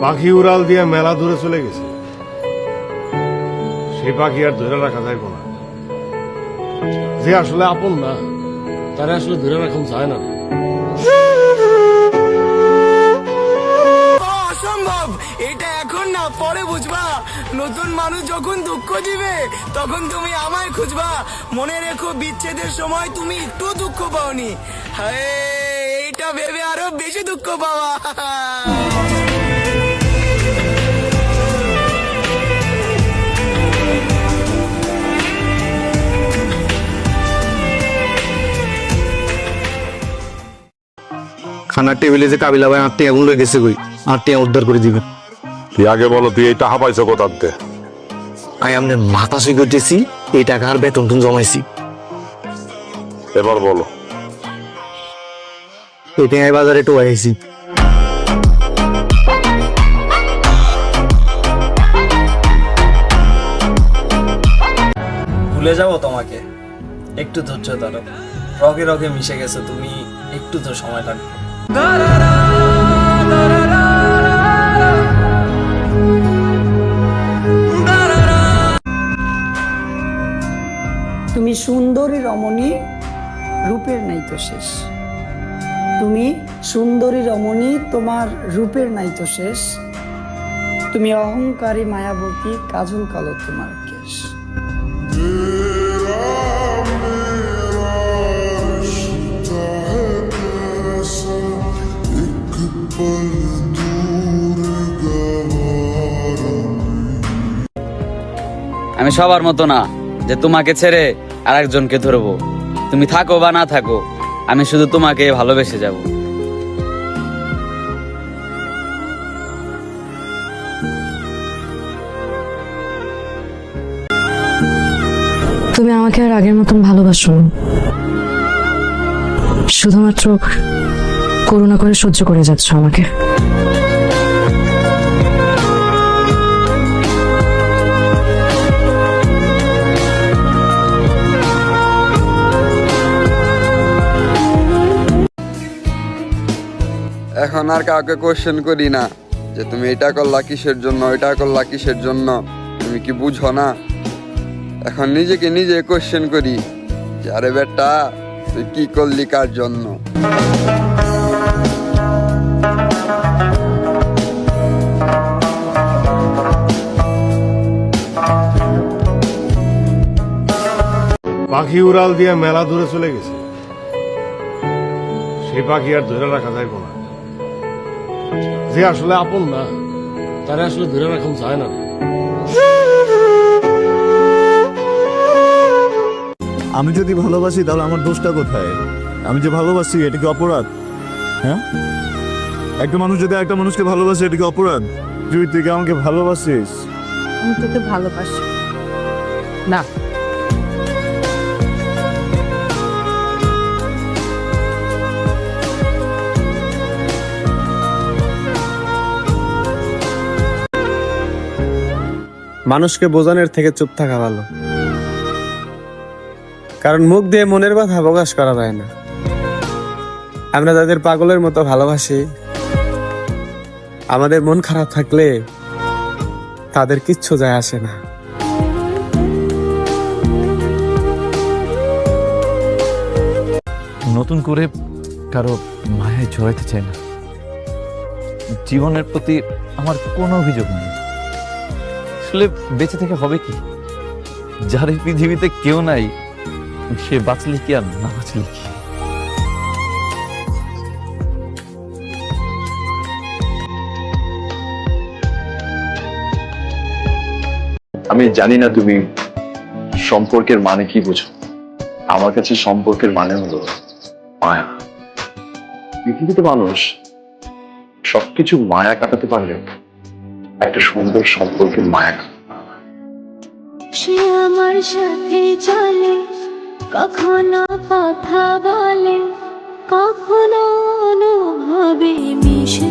পাখি উড়াল দিয়ে মেলা দূরে চলে গেছে, সেই পাখি আর ধরে রাখা যাইব না। যে আসলে আপন না, তারা আসলে ধরে রাখা যায় না। অসম্ভব, এটা এখন না, পরে বুঝবা। নতুন মানুষ যখন দুঃখ দিবে তখন তুমি আমায় খুঁজবা। মনে রেখো, বিচ্ছেদের সময় তুমি একটু দুঃখ পাওনি। হ্যাঁ, এইটা ভেবে আরো বেশি দুঃখ পাওয়া। খানার টেবিলে যে কাবিলা ভাই আটটি আগুন লয়ে গেছে, কই আটটি উদ্ধার করে দিবেন। তুই আগে বলো, তুই এই টাকা পাইছো কোথাতে? আমি আপনার মাথা সই করতেছি, এই টাকা আর বেতন টুন জমাইছি। এবার বলো। এই টেঙাই বাজারে টোয়াই আইছি। ভুলে যাবো তোমাকে, একটু ধৈর্য ধরো। রগে রগে মিশে গেছে তুমি, একটু তো সময় লাগবে। তুমি সুন্দরী রমণী, রূপের নাই তো শেষ। তুমি সুন্দরী রমণী, তোমার রূপের নাই তো শেষ। তুমি অহংকারী মায়াবতী, কাজল কালো তোমার কেশ। আমি সবার মতো না যে তোমাকে ছেড়ে আর একজনকে ধরবো। তুমি থাকো বা না থাকো, আমি শুধু তোমাকে ভালোবেসে যাব। তুমি আমাকে আর আগের মতন ভালোবাসো না, শুধুমাত্র করুণা করে সহ্য করে যাচ্ছ আমাকে। এখন আর কাউকে কোশ্চেন করি না যে তুমি এটা করলা কিসের জন্য, এটা করলা কিসের জন্য, তুমি কি বুঝো না? এখন নিজেকে নিজে কোশ্চেন করি যে আরে বেটা, তুই কি করলি কার জন্য? পাখি উড়াল দিয়ে মেলা দূরে চলে গেছে, সেই পাখি আর ধরে রাখা যাইব না। যে আসলে আপন না, তারা আসলে ধরে রাখা যায় না। আমি যদি ভালোবাসি তাহলে আমার দোষটা কোথায়? আমি যে ভালোবাসি এটা কি অপরাধ? হ্যাঁ, একটা মানুষ যদি একটা মানুষকে ভালোবাসে এটা কি অপরাধ? তুই কি আমাকে ভালোবাসিস? আমি তোকে ভালোবাসি না। মানুষকে বোঝানোর থেকে চুপ থাকা ভালো, কারণ মুখ দিয়ে মনের কথা প্রকাশ করা যায় না। আমরা যাদের পাগলের মতো ভালোবাসি, আমাদের মন খারাপ থাকলে তাদের কিচ্ছু যায় আসে না। নতুন করে কারো মায়ায় জড়াইতে চাই না। জীবনের প্রতি আমার কোনো অভিযোগ নেই। আসলে বেঁচে থেকে হবে কি? যার এই পৃথিবীতে কেউ নাই, সে বাঁচলে কি আর না বাঁচলে কি? আমি জানি না তুমি সম্পর্কের মানে কি বুঝো। আমার কাছে সম্পর্কের মানে হলো মায়া। পৃথিবীতে মানুষ সবকিছু মায়া কাটাতে পারলে একটা সুন্দর সম্পর্কের মায়া। সে আমার সাথে চলে, কখনো কথা বলে, কখনো অনুভবে মিশে।